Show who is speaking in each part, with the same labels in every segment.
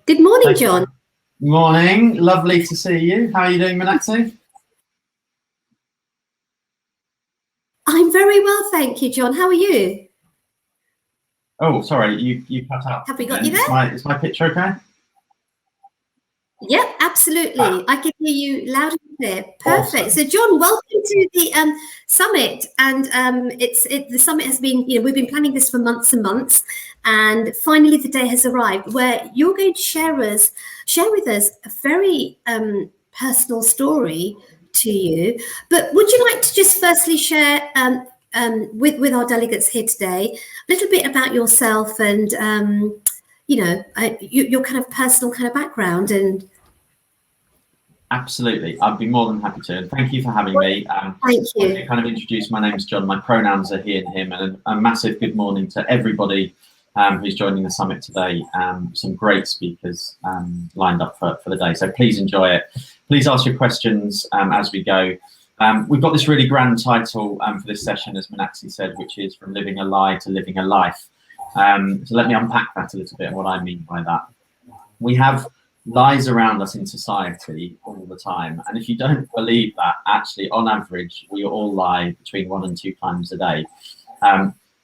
Speaker 1: Good morning, John.
Speaker 2: Morning, lovely to see you. How are you doing, Meenakshi?
Speaker 1: I'm very well, thank you, John. How are you?
Speaker 2: Oh, sorry, you cut out.
Speaker 1: Have we got you there?
Speaker 2: Is my picture okay?
Speaker 1: Yep, absolutely. I can hear you loud and clear. Perfect.
Speaker 2: Awesome.
Speaker 1: So, John, welcome to the summit. And the summit has been, we've been planning this for months and months, and finally the day has arrived where you're going to share with us a very personal story to you. But would you like to just firstly share with our delegates here today a little bit about yourself and your kind of personal kind of background? And
Speaker 2: absolutely, I'd be more than happy to. And thank you for having me.
Speaker 1: Thank you.
Speaker 2: To kind of introduce, my name's John. My pronouns are he and him, and a massive good morning to everybody who's joining the summit today. Some great speakers lined up for the day, so please enjoy it. Please ask your questions as we go. We've got this really grand title for this session, as Meenakshi said, which is From Living a Lie to Living a Life. So let me unpack that a little bit and what I mean by that. We have lies around us in society all the time, and if you don't believe that, actually on average we all lie between 1 and 2 times a day.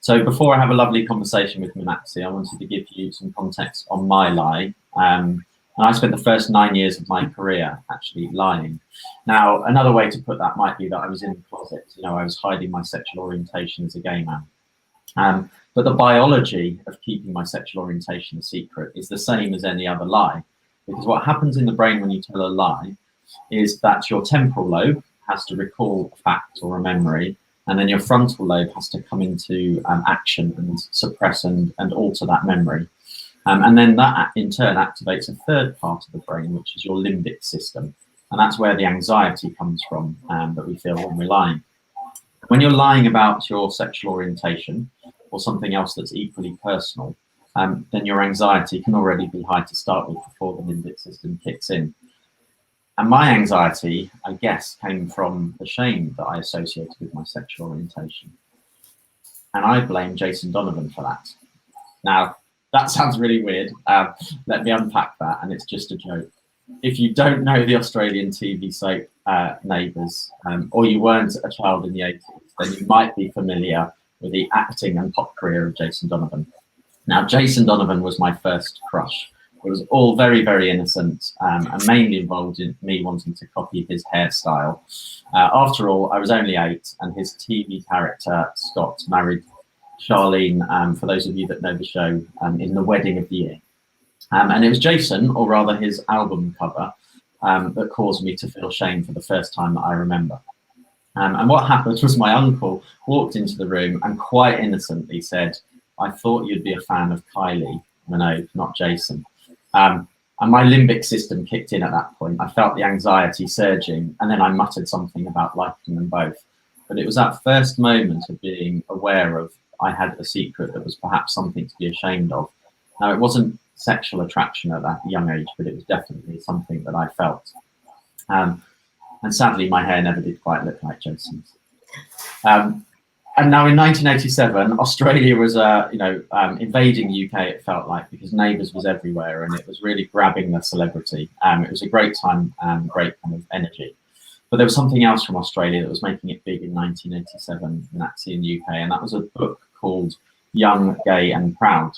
Speaker 2: So before I have a lovely conversation with Meenakshi, I wanted to give you some context on my lie. And I spent the first 9 years of my career actually lying. Now, another way to put that might be that I was in the closet. I was hiding my sexual orientation as a gay man. But the biology of keeping my sexual orientation a secret is the same as any other lie. Because what happens in the brain when you tell a lie is that your temporal lobe has to recall a fact or a memory, and then your frontal lobe has to come into action and suppress and alter that memory. And then that in turn activates a third part of the brain, which is your limbic system. And that's where the anxiety comes from that we feel when we're lying. When you're lying about your sexual orientation or something else that's equally personal, then your anxiety can already be high to start with before the limbic system kicks in. And my anxiety, I guess, came from the shame that I associated with my sexual orientation. And I blame Jason Donovan for that. Now, that sounds really weird. Let me unpack that, and it's just a joke. If you don't know the Australian TV soap Neighbours, or you weren't a child in the 80s, then you might be familiar with the acting and pop career of Jason Donovan. Now, Jason Donovan was my first crush. It was all very, very innocent and mainly involved in me wanting to copy his hairstyle. After all, I was only 8, and his TV character, Scott, married Charlene, for those of you that know the show, in The Wedding of the Year. And it was Jason, or rather his album cover, that caused me to feel shame for the first time that I remember. And what happened was my uncle walked into the room and quite innocently said, "I thought you'd be a fan of Kylie Minogue, not Jason." And my limbic system kicked in at that point. I felt the anxiety surging, and then I muttered something about liking them both. But it was that first moment of being aware of I had a secret that was perhaps something to be ashamed of. Now, it wasn't sexual attraction at that young age, but it was definitely something that I felt. And sadly, my hair never did quite look like Jason's. And now in 1987, Australia was, invading the UK, it felt like, because Neighbours was everywhere and it was really grabbing the celebrity. It was a great time, great kind of energy. But there was something else from Australia that was making it big in 1987, and that's in the UK, and that was a book called Young, Gay and Proud.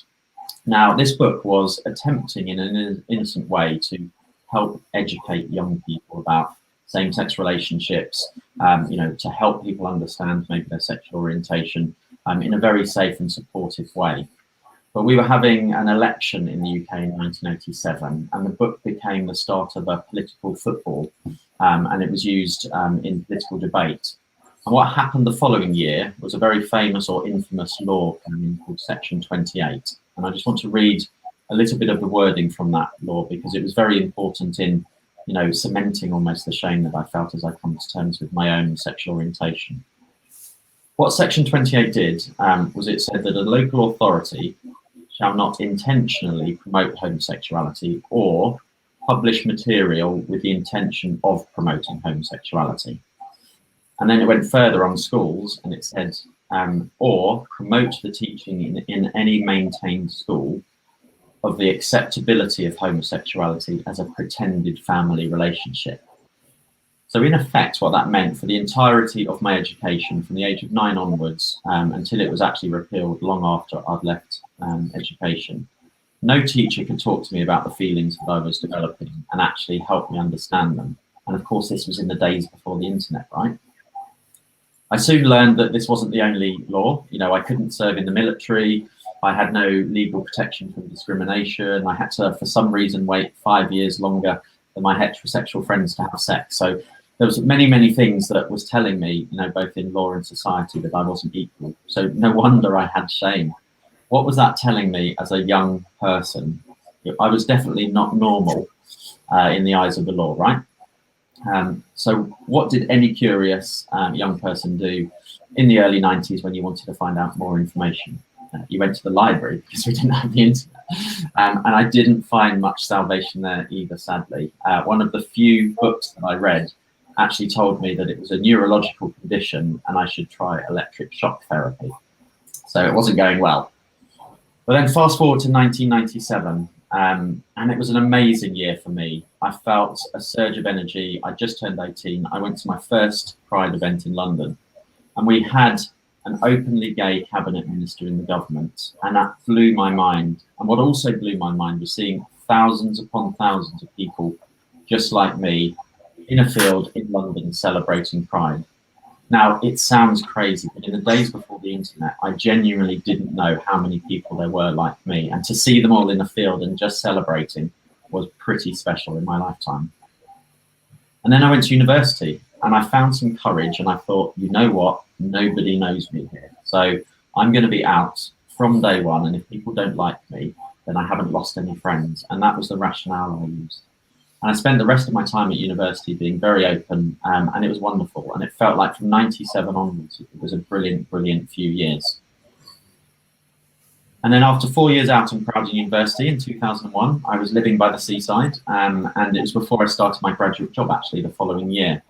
Speaker 2: Now, this book was attempting in an innocent way to help educate young people about same-sex relationships, to help people understand maybe their sexual orientation in a very safe and supportive way. But we were having an election in the UK in 1987, and the book became the start of a political football, and it was used in political debate. And what happened the following year was a very famous or infamous law called Section 28. And I just want to read a little bit of the wording from that law, because it was very important in cementing almost the shame that I felt as I come to terms with my own sexual orientation. What Section 28 did was it said that a local authority shall not intentionally promote homosexuality or publish material with the intention of promoting homosexuality. And then it went further on schools, and it said, or promote the teaching in any maintained school of the acceptability of homosexuality as a pretended family relationship. So in effect, what that meant for the entirety of my education from the age of 9 onwards until it was actually repealed long after I'd left education, no teacher could talk to me about the feelings that I was developing and actually help me understand them. And of course, this was in the days before the internet, right? I soon learned that this wasn't the only law. You know, I couldn't serve in the military. I had no legal protection from discrimination. I had to, for some reason, wait 5 years longer than my heterosexual friends to have sex. So there was many, many things that was telling me, you know, both in law and society, that I wasn't equal. So no wonder I had shame. What was that telling me as a young person? I was definitely not normal in the eyes of the law, right? So what did any curious young person do in the early 90s when you wanted to find out more information? You went to the library because we didn't have the internet. And I didn't find much salvation there either, sadly. One of the few books that I read actually told me that it was a neurological condition and I should try electric shock therapy. So it wasn't going well. But then fast forward to 1997, and it was an amazing year for me. I felt a surge of energy. I just turned 18. I went to my first Pride event in London, and we had an openly gay cabinet minister in the government, and that blew my mind. And what also blew my mind was seeing thousands upon thousands of people just like me in a field in London celebrating Pride. Now, it sounds crazy, but in the days before the internet, I genuinely didn't know how many people there were like me. And to see them all in a field and just celebrating was pretty special in my lifetime. And then I went to university and I found some courage and I thought, you know what? Nobody knows me here. So I'm going to be out from day one. And if people don't like me, then I haven't lost any friends. And that was the rationale I used. And I spent the rest of my time at university being very open, and it was wonderful. And it felt like from 97 onwards, it was a brilliant, brilliant few years. And then after 4 years out in Proudon University in 2001, I was living by the seaside, and it was before I started my graduate job, actually, the following year.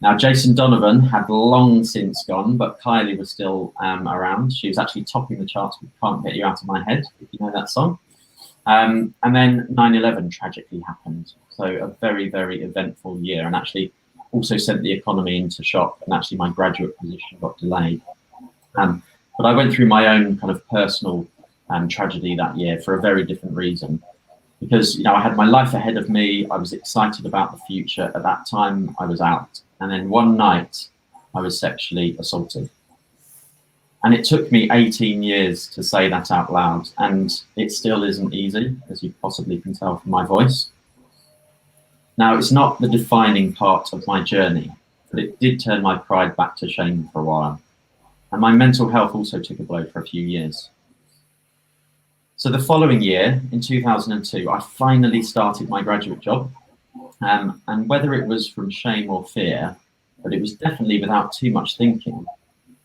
Speaker 2: Now, Jason Donovan had long since gone, but Kylie was still around. She was actually topping the charts with Can't Get You Out of My Head, if you know that song. And then 9/11 tragically happened. So a very, very eventful year, and actually also sent the economy into shock, and actually my graduate position got delayed. But I went through my own kind of personal tragedy that year for a very different reason. Because, you know, I had my life ahead of me. I was excited about the future. At that time, I was out. And then one night, I was sexually assaulted. And it took me 18 years to say that out loud. And it still isn't easy, as you possibly can tell from my voice. Now, it's not the defining part of my journey, but it did turn my pride back to shame for a while. And my mental health also took a blow for a few years. So the following year, in 2002, I finally started my graduate job. And whether it was from shame or fear, but it was definitely without too much thinking,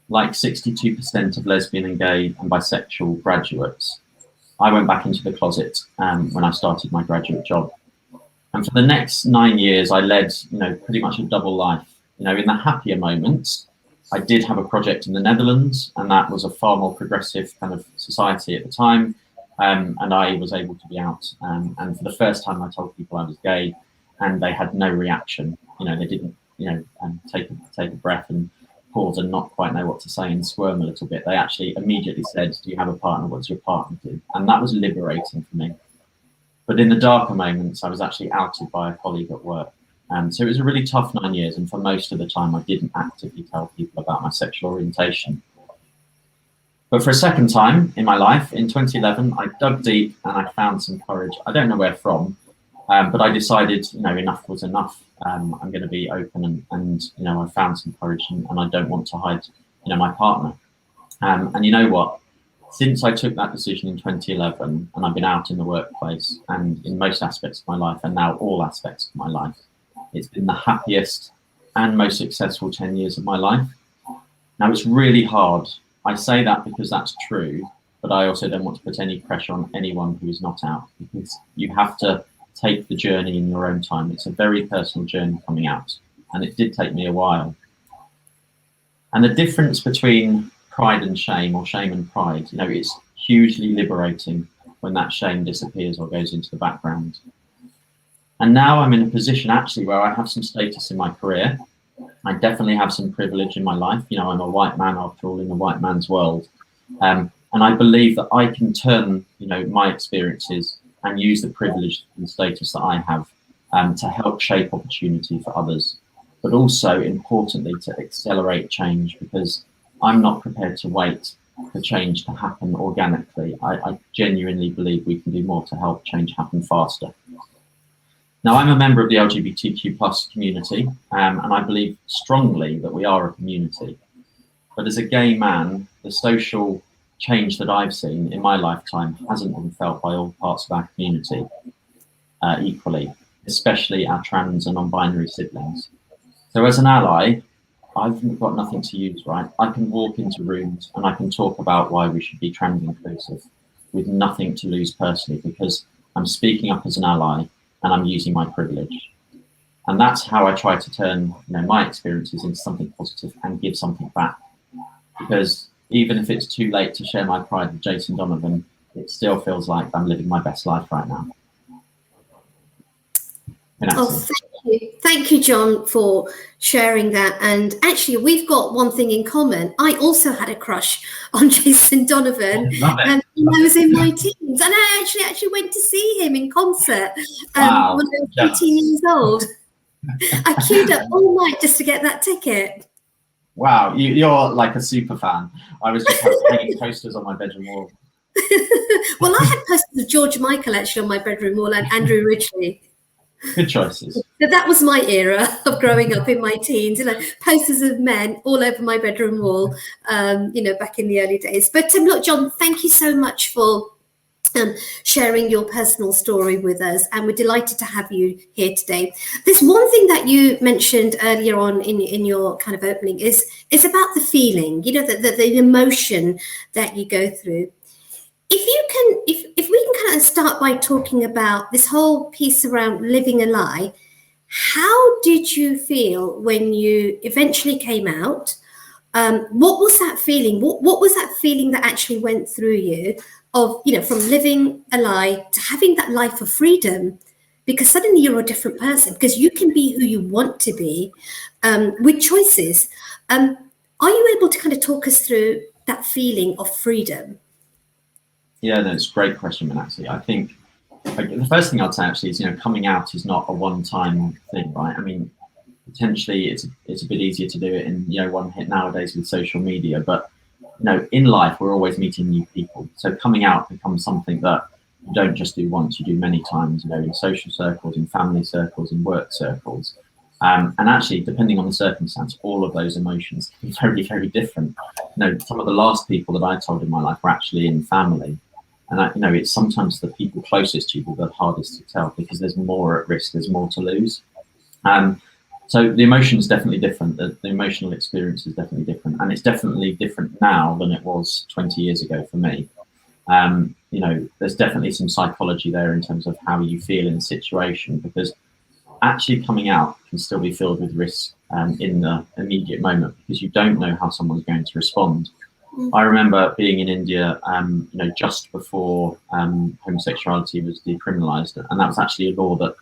Speaker 2: like 62% of lesbian and gay and bisexual graduates, I went back into the closet when I started my graduate job. And for the next 9 years, I led, you know, pretty much a double life. You know, in the happier moments, I did have a project in the Netherlands, and that was a far more progressive kind of society at the time. And I was able to be out. And for the first time, I told people I was gay, and they had no reaction. You know, they didn't, you know, take a breath and pause and not quite know what to say and squirm a little bit. They actually immediately said, "Do you have a partner? What does your partner do?" And that was liberating for me. But in the darker moments, I was actually outed by a colleague at work. So it was a really tough 9 years. And for most of the time, I didn't actively tell people about my sexual orientation. But for a second time in my life, in 2011, I dug deep and I found some courage. I don't know where from, but I decided, you know, enough was enough. I'm going to be open and you know, I found some courage and I don't want to hide, you know, my partner. And you know what? Since I took that decision in 2011 and I've been out in the workplace and in most aspects of my life and now all aspects of my life, it's been the happiest and most successful 10 years of my life. Now, it's really hard. I say that because that's true, but I also don't want to put any pressure on anyone who is not out, because you have to take the journey in your own time. It's a very personal journey coming out, and it did take me a while. And the difference between pride and shame, or shame and pride, you know, it's hugely liberating when that shame disappears or goes into the background. And now I'm in a position actually where I have some status in my career. I definitely have some privilege in my life. You know, I'm a white man after all, in a white man's world. And I believe that I can turn, you know, my experiences and use the privilege and status that I have to help shape opportunity for others, but also importantly to accelerate change, because I'm not prepared to wait for change to happen organically. I genuinely believe we can do more to help change happen faster. Now, I'm a member of the LGBTQ plus community, and I believe strongly that we are a community. But as a gay man, the social change that I've seen in my lifetime hasn't been felt by all parts of our community equally, especially our trans and non-binary siblings. So as an ally, I've got nothing to use, right? I can walk into rooms and I can talk about why we should be trans inclusive with nothing to lose personally, because I'm speaking up as an ally and I'm using my privilege. And that's how I try to turn, you know, my experiences into something positive and give something back. Because even if it's too late to share my pride with Jason Donovan, it still feels like I'm living my best life right now.
Speaker 1: Oh, thank you. Thank you, John, for sharing that. And actually, we've got one thing in common. I also had a crush on Jason Donovan, and I was in my teens. And I actually went to see him in concert when I was 18 years old. I queued up all night just to get that ticket.
Speaker 2: Wow, you're like a super fan. I was just hanging posters on my bedroom wall.
Speaker 1: Well, I had posters of George Michael actually on my bedroom wall, and Andrew Ridgeley.
Speaker 2: Good choices.
Speaker 1: So that was my era of growing up in my teens, you know, posters of men all over my bedroom wall, you know, back in the early days. But look, John, thank you so much for sharing your personal story with us, and we're delighted to have you here today. There's one thing that you mentioned earlier on in your kind of opening is about the feeling, you know, the emotion that you go through. If we can kind of start by talking about this whole piece around living a lie, how did you feel when you eventually came out? What was that feeling? What was that feeling that actually went through you of, you know, from living a lie to having that life of freedom? Because suddenly you're a different person, because you can be who you want to be with choices. Are you able to kind of talk us through that feeling of freedom?
Speaker 2: Yeah, no, it's a great question, Manasseh. I think the first thing I'd say actually is, you know, coming out is not a one-time thing, right? I mean, potentially it's a bit easier to do it in, you know, one hit nowadays with social media, but, you know, in life we're always meeting new people. So coming out becomes something that you don't just do once, you do many times, you know, in social circles, in family circles, in work circles. And actually, depending on the circumstance, all of those emotions can be very, very different. You know, some of the last people that I told in my life were actually in family. And, you know, it's sometimes the people closest to you that are hardest to tell, because there's more at risk, there's more to lose. So the emotion is definitely different. The emotional experience is definitely different. And it's definitely different now than it was 20 years ago for me. You know, there's definitely some psychology there in terms of how you feel in a situation, because actually coming out can still be filled with risk in the immediate moment, because you don't know how someone's going to respond. I remember being in India, you know, just before homosexuality was decriminalised, and that was actually a law that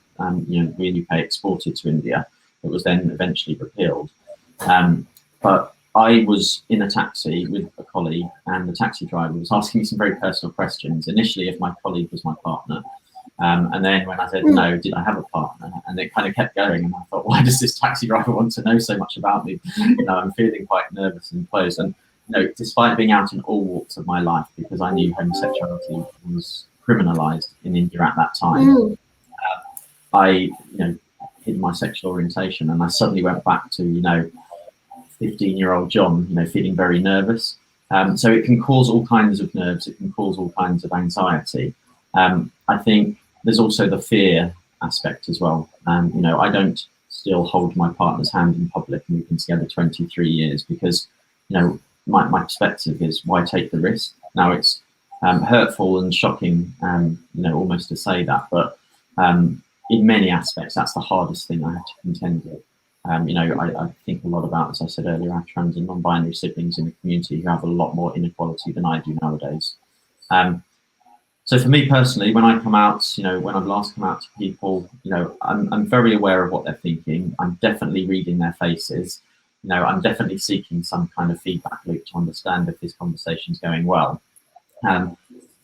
Speaker 2: you know, we in the UK exported to India. It was then eventually repealed. But I was in a taxi with a colleague, and the taxi driver was asking me some very personal questions. Initially, if my colleague was my partner, and then when I said no, did I have a partner? And it kind of kept going, and I thought, why does this taxi driver want to know so much about me? You know, I'm feeling quite nervous and closed. And you know, despite being out in all walks of my life, because I knew homosexuality was criminalised in India at that time, I, you know, hid my sexual orientation, and I suddenly went back to, you know, 15-year-old John, you know, feeling very nervous. So it can cause all kinds of nerves. It can cause all kinds of anxiety. I think there's also the fear aspect as well. You know, I don't still hold my partner's hand in public, and we've been together 23 years, because, you know, my perspective is, why take the risk? Now, it's hurtful and shocking, you know, almost to say that, but in many aspects, that's the hardest thing I have to contend with. You know, I think a lot about, as I said earlier, our trans and non-binary siblings in the community who have a lot more inequality than I do nowadays. So for me personally, when I come out, when I've last come out to people, I'm very aware of what they're thinking. I'm definitely reading their faces. I'm definitely seeking some kind of feedback loop to understand if this conversation's going well. And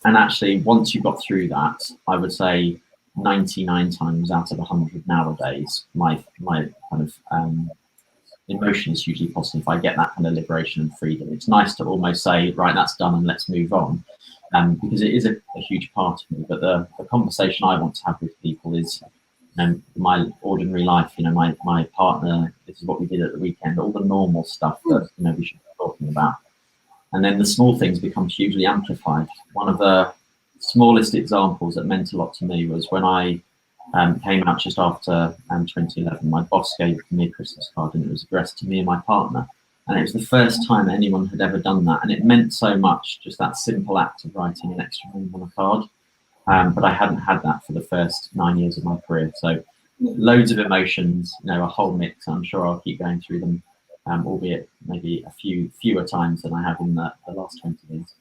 Speaker 2: actually, once you got through that, I would say 99 times out of 100 nowadays, my kind of emotion is hugely positive. I get that kind of liberation and freedom. It's nice to almost say, right, that's done and let's move on, because it is a huge part of me. But the conversation I want to have with people is my ordinary life, my partner, this is what we did at the weekend, all the normal stuff that we should be talking about. And then the small things become hugely amplified. One of the smallest examples that meant a lot to me was when I came out just after 2011. My boss gave me a Christmas card, and it was addressed to me and my partner. And it was the first time anyone had ever done that. And it meant so much, just that simple act of writing an extra name on a card. But I hadn't had that for the first 9 years of my career. So loads of emotions, a whole mix. I'm sure I'll keep going through them, albeit maybe fewer times than I have in the last 20 years.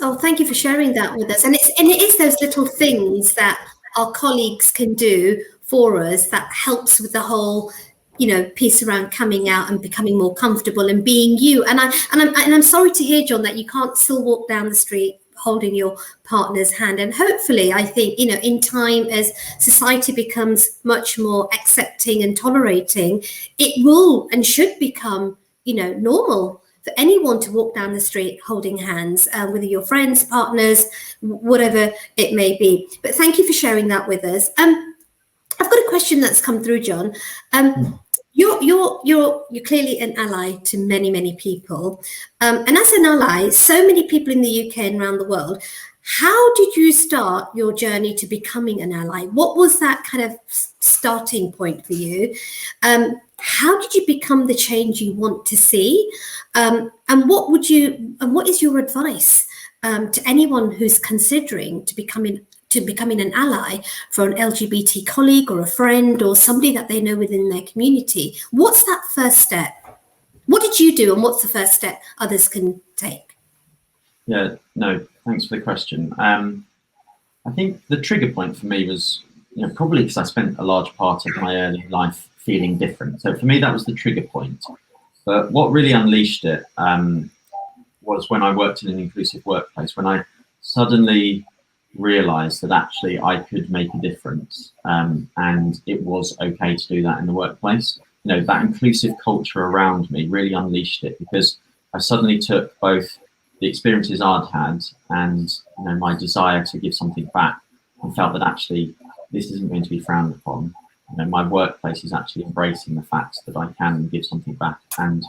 Speaker 1: Oh, thank you for sharing that with us. And it is those little things that our colleagues can do for us that helps with the whole, piece around coming out and becoming more comfortable and being you. And I'm sorry to hear, John, that you can't still walk down the street holding your partner's hand. And hopefully, I think, in time, as society becomes much more accepting and tolerating, it will and should become, normal for anyone to walk down the street holding hands, whether your friends, partners, whatever it may be. But thank you for sharing that with us. I've got a question that's come through, John. You're clearly an ally to many, many people. And as an ally, so many people in the UK and around the world, how did you start your journey to becoming an ally? What was that kind of starting point for you? How did you become the change you want to see? And what is your advice to anyone who's considering to becoming an ally for an LGBT colleague or a friend or somebody that they know within their community? What's that first step? What did you do, and what's the first step others can take?
Speaker 2: Yeah, no, thanks for the question. I think the trigger point for me was, probably because I spent a large part of my early life feeling different. So for me, that was the trigger point. But what really unleashed it was when I worked in an inclusive workplace, when I suddenly realized that actually I could make a difference, and it was okay to do that in the workplace. That inclusive culture around me really unleashed it, because I suddenly took both the experiences I'd had and my desire to give something back, and felt that actually this isn't going to be frowned upon. My workplace is actually embracing the fact that I can give something back and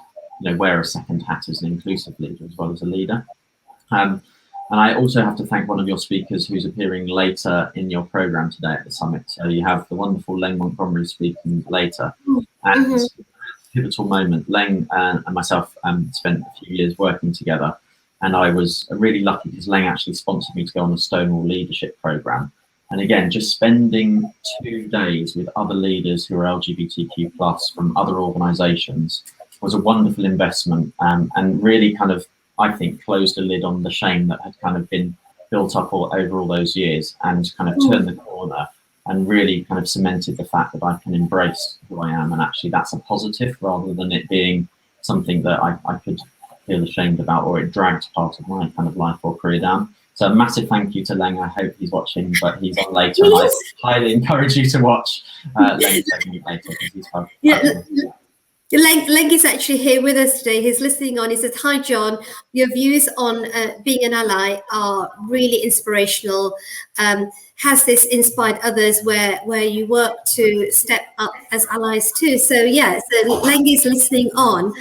Speaker 2: wear a second hat as an inclusive leader as well as a leader. And I also have to thank one of your speakers who's appearing later in your program today at the summit. So you have the wonderful Leng Montgomery speaking later. And pivotal moment. Leng and myself spent a few years working together, and I was really lucky because Leng actually sponsored me to go on a Stonewall leadership program. And again, just spending 2 days with other leaders who are LGBTQ plus from other organizations was a wonderful investment, and really kind of, I think, closed a lid on the shame that had kind of been built up over all those years, and kind of turned the corner and really kind of cemented the fact that I can embrace who I am. And actually that's a positive, rather than it being something that I could feel ashamed about, or it dragged part of my kind of life or career down. So a massive thank you to Leng. I hope he's watching, but he's on later. And I highly encourage you to watch Leng's segment later, because he's fun.
Speaker 1: Leng is actually here with us today. He's listening on. He says, "Hi, John. Your views on being an ally are really inspirational. Has this inspired others where you work to step up as allies too?" So yeah, so Leng is listening on.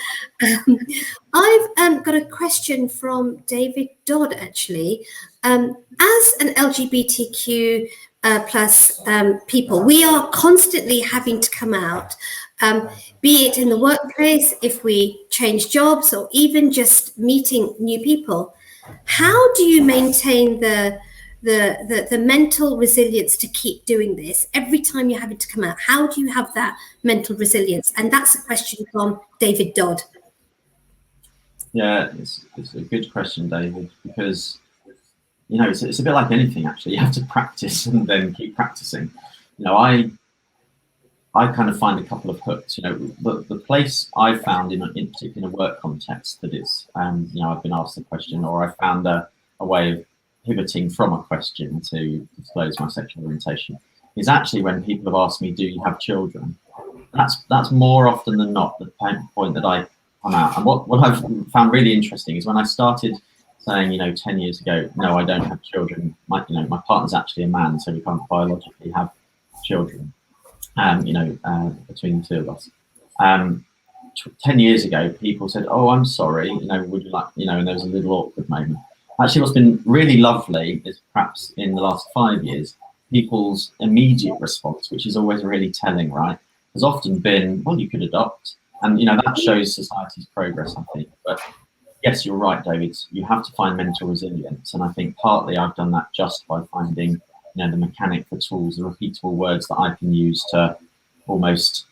Speaker 1: I've got a question from David Dodd, actually. As an LGBTQ plus people, we are constantly having to come out, be it in the workplace, if we change jobs, or even just meeting new people. How do you maintain the mental resilience to keep doing this every time you're having to come out? How do you have that mental resilience? And that's a question from David Dodd.
Speaker 2: Yeah, it's a good question, David, because it's a bit like anything, actually. You have to practice and then keep practicing. I kind of find a couple of hooks. The place I've found in particular in a work context that is, I've been asked a question, or I found a way of pivoting from a question to disclose my sexual orientation, is actually when people have asked me, do you have children? That's more often than not the point that I come out. And what I've found really interesting is when I started saying, 10 years ago, no, I don't have children. My partner's actually a man, so we can't biologically have children. Between the two of us. 10 years ago, people said, oh, I'm sorry, would you like, and there was a little awkward moment. Actually, what's been really lovely is perhaps in the last 5 years, people's immediate response, which is always really telling, right, has often been, well, you could adopt. And, that shows society's progress, I think. But yes, you're right, David, you have to find mental resilience. And I think partly I've done that just by finding the mechanic, the tools, the repeatable words that I can use to almost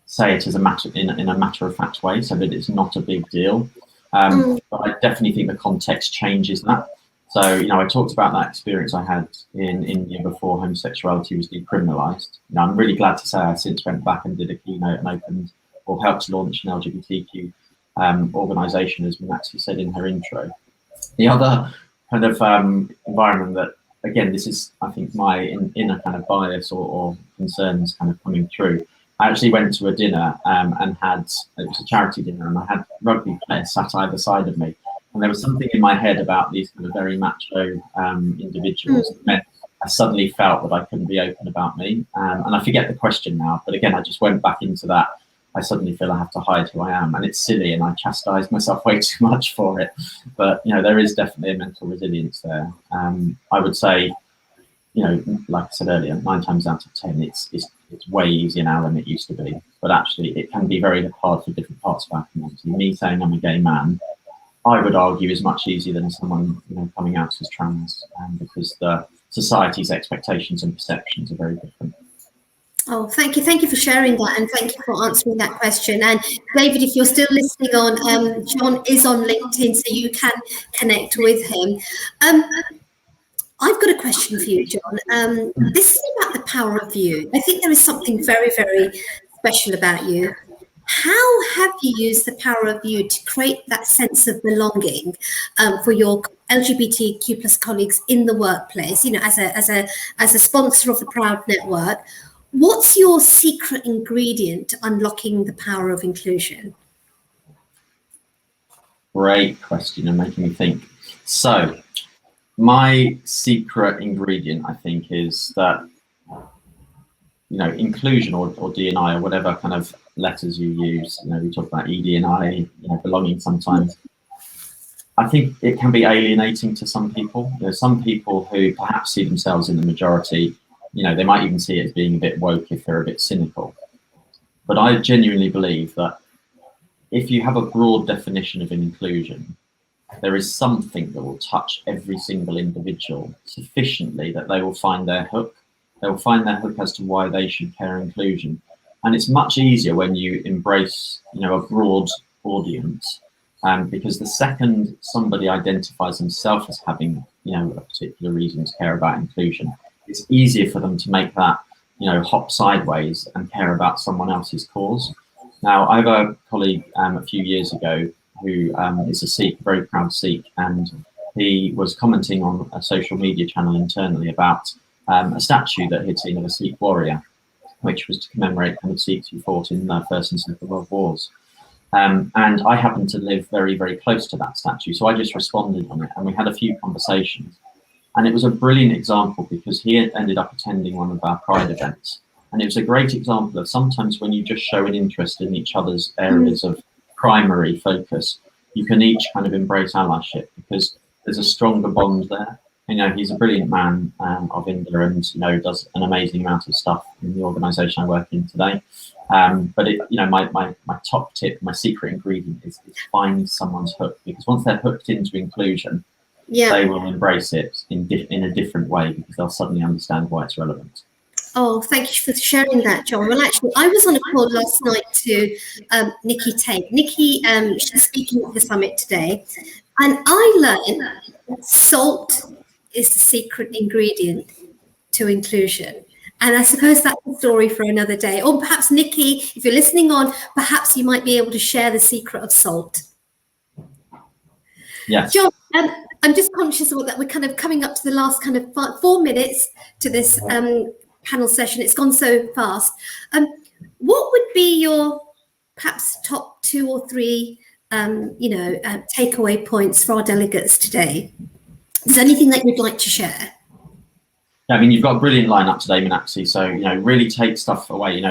Speaker 2: say it as a matter in a matter-of-fact way, so that it's not a big deal. But I definitely think the context changes that. So, I talked about that experience I had in India before homosexuality was decriminalised. I'm really glad to say I since went back and did a keynote and opened or helped launch an LGBTQ organisation, as Maxie said in her intro. The other kind of environment that, again, this is, I think, my inner kind of bias or concerns kind of coming through. I actually went to a dinner and it was a charity dinner, and I had rugby players sat either side of me. And there was something in my head about these kind of very macho individuals that meant I suddenly felt that I couldn't be open about me. And I forget the question now, but again, I just went back into that. I suddenly feel I have to hide who I am, and it's silly, and I chastise myself way too much for it. But there is definitely a mental resilience there. I would say, like I said earlier, 9 times out of 10, it's way easier now than it used to be. But actually, it can be very hard for different parts of our community. Me saying I'm a gay man, I would argue, is much easier than someone coming out as trans, because the society's expectations and perceptions are very different.
Speaker 1: Oh, thank you for sharing that, and thank you for answering that question. And David, if you're still listening on, John is on LinkedIn, so you can connect with him. I've got a question for you, John. This is about the power of you. I think there is something very, very special about you. How have you used the power of you to create that sense of belonging for your LGBTQ plus colleagues in the workplace? As a sponsor of the Proud Network, what's your secret ingredient to unlocking the power of inclusion?
Speaker 2: Great question, and making me think. So, my secret ingredient, I think, is that inclusion or DE&I or whatever kind of letters you use. We talk about ED&I, belonging sometimes. I think it can be alienating to some people. Some people who perhaps see themselves in the majority. They might even see it as being a bit woke if they're a bit cynical. But I genuinely believe that if you have a broad definition of inclusion, there is something that will touch every single individual sufficiently that they will find their hook. They'll find their hook as to why they should care inclusion. And it's much easier when you embrace, a broad audience, because the second somebody identifies themselves as having, a particular reason to care about inclusion, it's easier for them to make that, hop sideways and care about someone else's cause. Now, I have a colleague a few years ago who is a Sikh, a very proud Sikh, and he was commenting on a social media channel internally about a statue that he'd seen of a Sikh warrior, which was to commemorate kind of Sikhs who fought in the First and Second World Wars. And I happened to live very, very close to that statue, so I just responded on it, and we had a few conversations. And it was a brilliant example because he had ended up attending one of our Pride events. And it was a great example of sometimes when you just show an interest in each other's areas of primary focus, you can each kind of embrace allyship because there's a stronger bond there. He's a brilliant man of India and, does an amazing amount of stuff in the organisation I work in today. But my top tip, my secret ingredient is find someone's hook, because once they're hooked into inclusion, they will embrace it in a different way because they'll suddenly understand why it's relevant.
Speaker 1: Oh, thank you for sharing that, John. Well, actually, I was on a call last night to Nikki Tate. Nikki, she's speaking at the summit today, and I learned salt is the secret ingredient to inclusion. And I suppose that's a story for another day. Or perhaps, Nikki, if you're listening on, perhaps you might be able to share the secret of salt.
Speaker 2: Yes.
Speaker 1: John, I'm just conscious of that we're kind of coming up to the last kind of 4 minutes to this panel session. It's gone so fast. What would be your perhaps top 2 or 3 takeaway points for our delegates today? Is there anything that you'd like to share?
Speaker 2: Yeah, I mean, you've got a brilliant lineup today, Meenakshi. So, really take stuff away.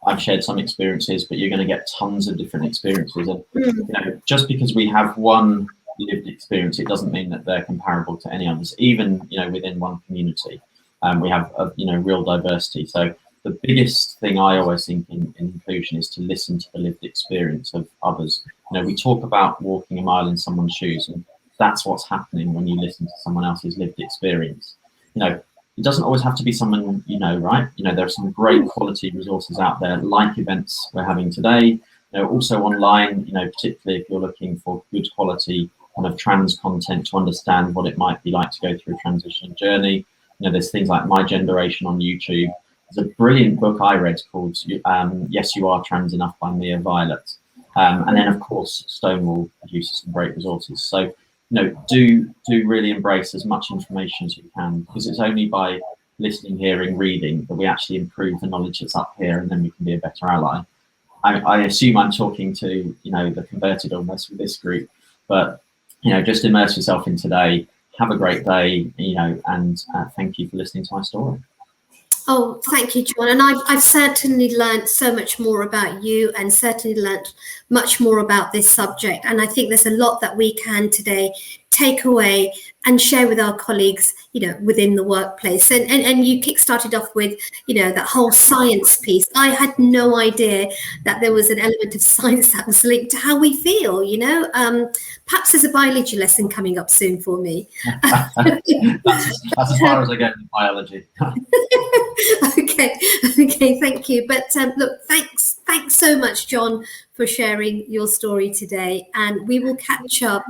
Speaker 2: I've shared some experiences, but you're going to get tons of different experiences. And, just because we have one lived experience, it doesn't mean that they're comparable to any others, even, within one community. We have, real diversity. So the biggest thing I always think in inclusion is to listen to the lived experience of others. We talk about walking a mile in someone's shoes, and that's what's happening when you listen to someone else's lived experience. It doesn't always have to be someone right? There are some great quality resources out there, like events we're having today. Also online, particularly if you're looking for good quality kind of trans content to understand what it might be like to go through a transition journey. There's things like My Generation on YouTube. There's a brilliant book I read called Yes, You Are Trans Enough by Mia Violet. And then, of course, Stonewall produces some great resources. So, do really embrace as much information as you can, because it's only by listening, hearing, reading that we actually improve the knowledge that's up here, and then we can be a better ally. I assume I'm talking to, the converted almost with this group, but, just immerse yourself in today, have a great day, and thank you for listening to my story.
Speaker 1: Oh, thank you, John. And I've certainly learned so much more about you, and certainly learned much more about this subject. And I think there's a lot that we can today take away and share with our colleagues, within the workplace. And you kickstarted off with, that whole science piece. I had no idea that there was an element of science that was linked to how we feel, Perhaps there's a biology lesson coming up soon for me.
Speaker 2: That's as far as I get in biology.
Speaker 1: Okay, thank you. But look, thanks so much, John, for sharing your story today. And we will catch up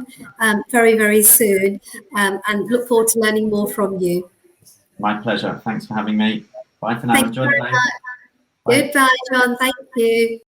Speaker 1: very, very soon, and look forward to learning more from you.
Speaker 2: My pleasure. Thanks for having me. Bye for now. Enjoy the day.
Speaker 1: Goodbye, John. Thank you.